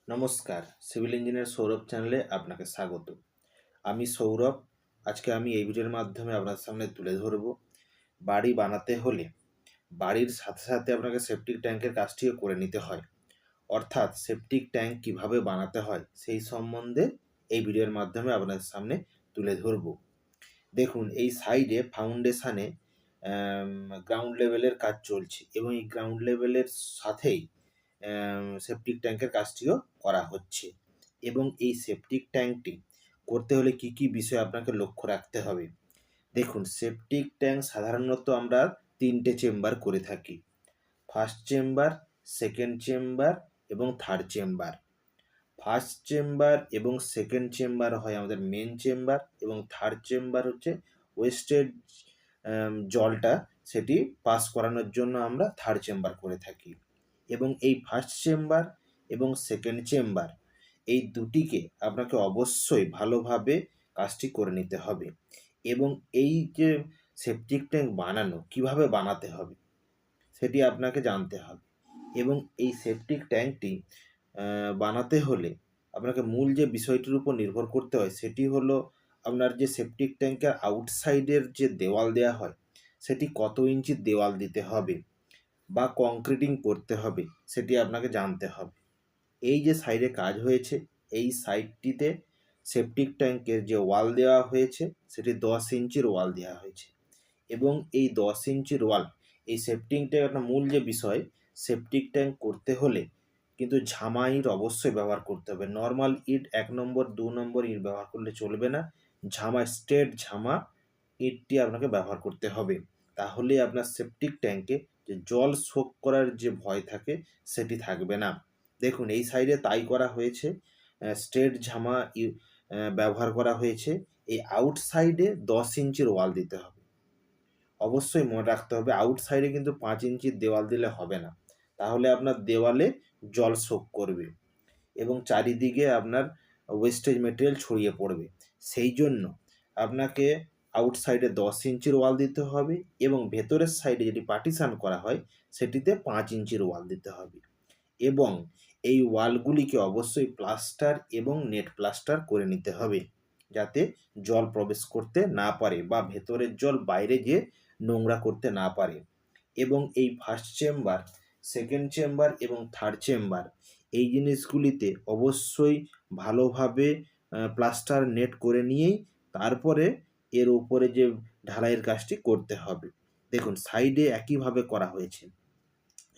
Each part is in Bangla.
নমস্কার, সিভিল ইঞ্জিনিয়ার সৌরভ চ্যানেলে আপনাকে স্বাগত। আমি সৌরভ। আজকে আমি এই ভিডিওর মাধ্যমে আপনার সামনে তুলে ধরব বাড়ি বানাতে হলে বাড়ির সাথে সাথে আপনাকে সেপটিক ট্যাঙ্কের কাজটিও করে নিতে হয়। অর্থাৎ সেপটিক ট্যাঙ্ক কিভাবে বানাতে হয় সেই সম্বন্ধে এই ভিডিওর মাধ্যমে আপনাদের সামনে তুলে ধরব। দেখুন, এই সাইডে ফাউন্ডেশনে গ্রাউন্ড লেভেলের কাজ চলছে এবং এই গ্রাউন্ড লেভেলের সাথেই সেপটিক ট্যাঙ্কের কাজটিও করা হচ্ছে। এবং এই সেপটিক ট্যাঙ্কটি করতে হলে কি কি বিষয় আপনাকে লক্ষ্য রাখতে হবে। দেখুন, সেপটিক ট্যাঙ্ক সাধারণত আমরা 3টে চেম্বার করে থাকি: ফার্স্ট চেম্বার, সেকেন্ড চেম্বার এবং থার্ড চেম্বার। ফার্স্ট চেম্বার এবং সেকেন্ড চেম্বার হয় আমাদের মেন চেম্বার, এবং থার্ড চেম্বার হচ্ছে ওয়েস্টেড জলটা সেটি পাস করানোর জন্য আমরা থার্ড চেম্বার করে থাকি। এবং এই ফার্স্ট চেম্বার এবং সেকেন্ড চেম্বার এই দুটিকে আপনাকে অবশ্যই ভালোভাবে কাজটি করে নিতে হবে। এবং এই যে সেপটিক ট্যাঙ্ক বানানো কিভাবে বানাতে হবে সেটি আপনাকে জানতে হবে। এবং এই সেপটিক ট্যাঙ্কটি বানাতে হলে আপনাকে মূল যে বিষয়টির উপর নির্ভর করতে হয় সেটি হলো আপনার যে সেপটিক ট্যাঙ্কের আউটসাইডের যে দেওয়াল দেওয়া হয় সেটি কত ইঞ্চি দেওয়াল দিতে হবে বা কংক্রিটিং করতে হবে সেটি আপনাকে জানতে হবে। এই যে সাইডে কাজ হয়েছে, এই সাইডটিতে সেপটিক ট্যাঙ্কের যে ওয়াল দেওয়া হয়েছে সেটি 10 ইঞ্চির ওয়াল দেওয়া হয়েছে। এবং এই 10 ইঞ্চির ওয়াল, এই সেপটিক ট্যাঙ্ক একটা মূল যে বিষয়, সেপটিক ট্যাঙ্ক করতে হলে কিন্তু ঝামা ইট অবশ্যই ব্যবহার করতে হবে। নর্মাল ইট 1 নম্বর 2 নম্বর ইট ব্যবহার করলে চলবে না। স্ট্রেট ঝামা ইটটি আপনাকে ব্যবহার করতে হবে। তাহলে আপনার সেপটিক ট্যাঙ্কে যে জল শোক করার যে ভয় থাকে সেটি থাকবে না। দেখুন, এই সাইডে তাই করা হয়েছে, স্ট্রেট ঝামা ব্যবহার করা হয়েছে। এই আউটসাইডে 10 ইঞ্চির ওয়াল দিতে হবে। অবশ্যই মনে রাখতে হবে, আউটসাইডে কিন্তু 5 ইঞ্চির দেওয়াল দিলে হবে না, তাহলে আপনার দেওয়ালে জল শোক করবে এবং চারিদিকে আপনার ওয়েস্টেজ মেটেরিয়াল ছড়িয়ে পড়বে। সেই জন্য আপনাকে আউটসাইডে 10 ইঞ্চির ওয়াল দিতে হবে এবং ভেতরের সাইডে যেটি পার্টিশান করা হয় সেটিতে 5 ইঞ্চির ওয়াল দিতে হবে। এবং এই ওয়ালগুলিকে অবশ্যই প্লাস্টার এবং নেট প্লাস্টার করে নিতে হবে, যাতে জল প্রবেশ করতে না পারে বা ভেতরের জল বাইরে গিয়ে নোংরা করতে না পারে। এবং এই ফার্স্ট চেম্বার, সেকেন্ড চেম্বার এবং থার্ড চেম্বার এই জিনিসগুলিতে অবশ্যই ভালোভাবে প্লাস্টার নেট করে নিয়েই তারপরে এর উপরে যে ঢালাইয়ের কাজটি করতে হবে। দেখুন, সাইডে একইভাবে করা হয়েছে।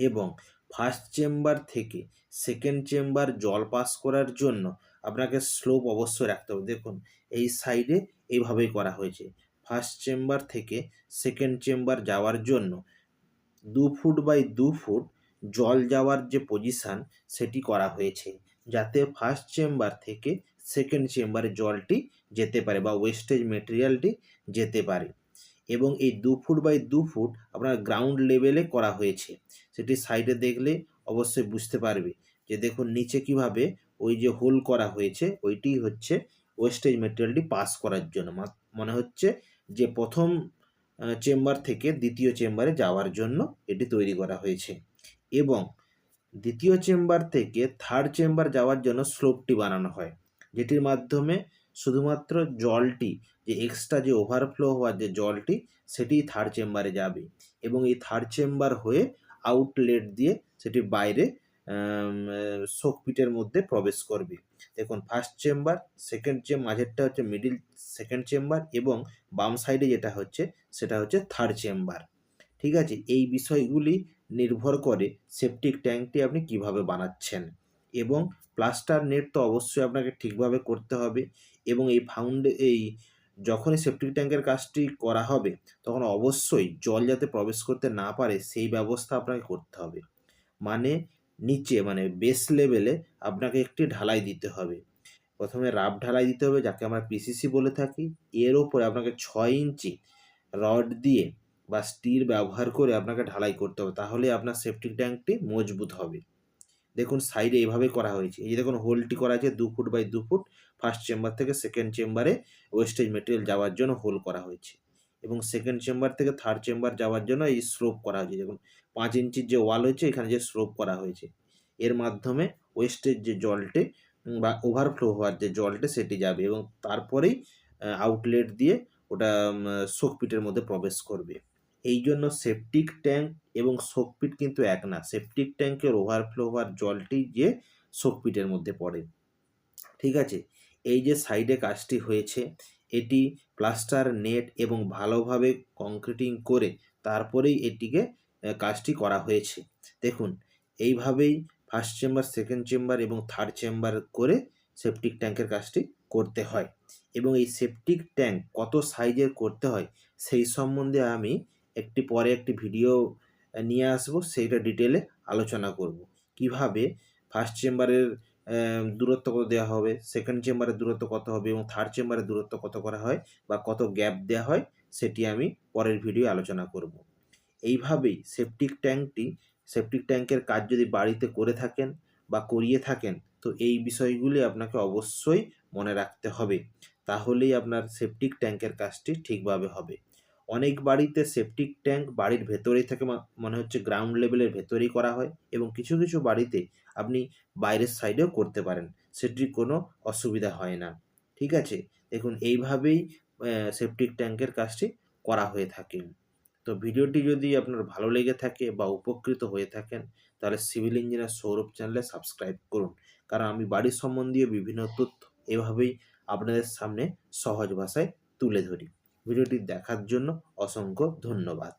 এবং ফার্স্ট চেম্বার থেকে সেকেন্ড চেম্বার জল পাস করার জন্য আপনাকে স্লোপ অবশ্যই রাখতে হবে। দেখুন, এই সাইডে এইভাবেই করা হয়েছে। ফার্স্ট চেম্বার থেকে সেকেন্ড চেম্বার যাওয়ার জন্য 2 ফুট বাই 2 ফুট জল যাওয়ার যে পজিশান সেটি করা হয়েছে, যাতে ফার্স্ট চেম্বার থেকে সেকেন্ড চেম্বারে জলটি যেতে পারে বা ওয়েস্টেজ মেটেরিয়ালটি যেতে পারে। এবং এই 2 ফুট বাই 2 ফুট আপনার গ্রাউন্ড লেভেলে করা হয়েছে। সেটি সাইডে দেখলে অবশ্যই বুঝতে পারবে যে দেখুন নিচে কিভাবে ওই যে হোল করা হয়েছে ওইটি হচ্ছে ওয়েস্টেজ মেটেরিয়ালটি পাস করার জন্য। মনে হচ্ছে যে প্রথম চেম্বার থেকে দ্বিতীয় চেম্বারে যাওয়ার জন্য এটি তৈরি করা হয়েছে। এবং দ্বিতীয় চেম্বার থেকে থার্ড চেম্বার যাওয়ার জন্য স্লোপটি বানানো হয়, যেটির মাধ্যমে শুধুমাত্র জলটি, যে এক্সট্রা যে ওভারফ্লো হওয়ার যে জলটি সেটি থার্ড চেম্বারে যাবে এবং এই থার্ড চেম্বার হয়ে আউটলেট দিয়ে সেটি বাইরে শোকপিটের মধ্যে প্রবেশ করবে। দেখুন, ফার্স্ট চেম্বার, সেকেন্ড মাঝেরটা হচ্ছে মিডিল সেকেন্ড চেম্বার এবং বাম সাইডে যেটা হচ্ছে সেটা হচ্ছে থার্ড চেম্বার। ঠিক আছে, এই বিষয়গুলি নির্ভর করে সেপটিক ট্যাঙ্কটি আপনি কিভাবে বানাচ্ছেন। এবং প্লাস্টার নেট তো অবশ্যই আপনাকে ঠিকভাবে করতে হবে। এবং এই যখনই সেপটিক ট্যাঙ্কের কাজটি করা হবে তখন অবশ্যই জল যাতে প্রবেশ করতে না পারে সেই ব্যবস্থা আপনাকে করতে হবে। মানে নিচে, মানে বেস লেভেলে আপনাকে একটি ঢালাই দিতে হবে। প্রথমে রাফ ঢালাই দিতে হবে, যাকে আমরা পিসিসি বলে থাকি। এর ওপরে আপনাকে 6 ইঞ্চি রড দিয়ে বা স্টিল ব্যবহার করে আপনাকে ঢালাই করতে হবে, তাহলে আপনার সেপটিক ট্যাঙ্কটি মজবুত হবে। দেখুন, সাইডে এভাবে করা হয়েছে। এই যে দেখুন, হোলটি করা আছে 2 foot by 2 foot. First chamber থেকে সেকেন্ড চেম্বারে ওয়েস্টেজ মেটেরিয়াল যাওয়ার জন্য হোল করা হয়েছে এবং সেকেন্ড চেম্বার থেকে থার্ড চেম্বার যাওয়ার জন্য এই স্লোপ করা হয়েছে। দেখুন, 5 ইঞ্চির যে ওয়াল হয়েছে এখানে যে স্লোপ করা হয়েছে। এর মাধ্যমে ওয়েস্টের যে জলটি বা ওভারফ্লো হওয়ার যে জলটা সেটি যাবে এবং তারপরেই আউটলেট দিয়ে ওটা শোকপিটের মধ্যে প্রবেশ করবে। এই জন্য সেপটিক ট্যাঙ্ক এবং শোকপিট কিন্তু এক না। সেপটিক ট্যাঙ্কের ওভারফ্লো হওয়ার জলটি গিয়ে শোকপিটের মধ্যে পড়ে। ঠিক আছে? এই যে সাইডে কাজটি হয়েছে, এটি প্লাস্টার, নেট এবং ভালোভাবে কংক্রিটিং করে তারপরেই এটিকে কাজটি করা হয়েছে। দেখুন, এইভাবেই ফার্স্ট চেম্বার, সেকেন্ড চেম্বার এবং থার্ড চেম্বার করে সেপটিক ট্যাঙ্কের কাজটি করতে হয় এবং এই সেপটিক ট্যাঙ্ক কত সাইজের করতে হয় সেই সম্বন্ধে আমি পরে একটি ভিডিও নিয়ে আসবো, সেইটা ডিটেলে আলোচনা করব। কিভাবে ফার্স্ট চেম্বারের দূরত্ব কত দেওয়া হবে, সেকেন্ড চেম্বারের দূরত্ব কত হবে এবং থার্ড চেম্বারের দূরত্ব কত করা হয় বা কত গ্যাপ দেওয়া হয়, সেটি আমি পরের ভিডিও আলোচনা করব। এইভাবেই সেপটিক ট্যাঙ্কের কাজ যদি বাড়িতে করে থাকেন বা করিয়ে থাকেন, তো এই বিষয়গুলি আপনাকে অবশ্যই মনে রাখতে হবে। তাহলেই আপনার সেপটিক ট্যাঙ্কের কাজটি ঠিকভাবে হবে। অনেক বাড়িতে সেপটিক ট্যাঙ্ক বাড়ির ভেতরেই থাকে, মনে হচ্ছে গ্রাউন্ড লেভেলের ভেতরেই করা হয় এবং কিছু কিছু বাড়িতে আপনি বাইরের সাইডেও করতে পারেন, সেটির কোনো অসুবিধা হয় না। ঠিক আছে? দেখুন, এইভাবেই সেপটিক ট্যাঙ্কের কাজটি করা হয়ে থাকে। তো ভিডিওটি যদি আপনার ভালো লেগে থাকে বা উপকৃত হয়ে থাকেন, তাহলে সিভিল ইঞ্জিনিয়ার সৌরভ চ্যানেলে সাবস্ক্রাইব করুন। কারণ আমি বাড়ির সম্বন্ধীয় বিভিন্ন তথ্য এভাবেই আপনাদের সামনে সহজ ভাষায় তুলে ধরি। ভিডিওটি দেখার জন্য অসংখ্য ধন্যবাদ।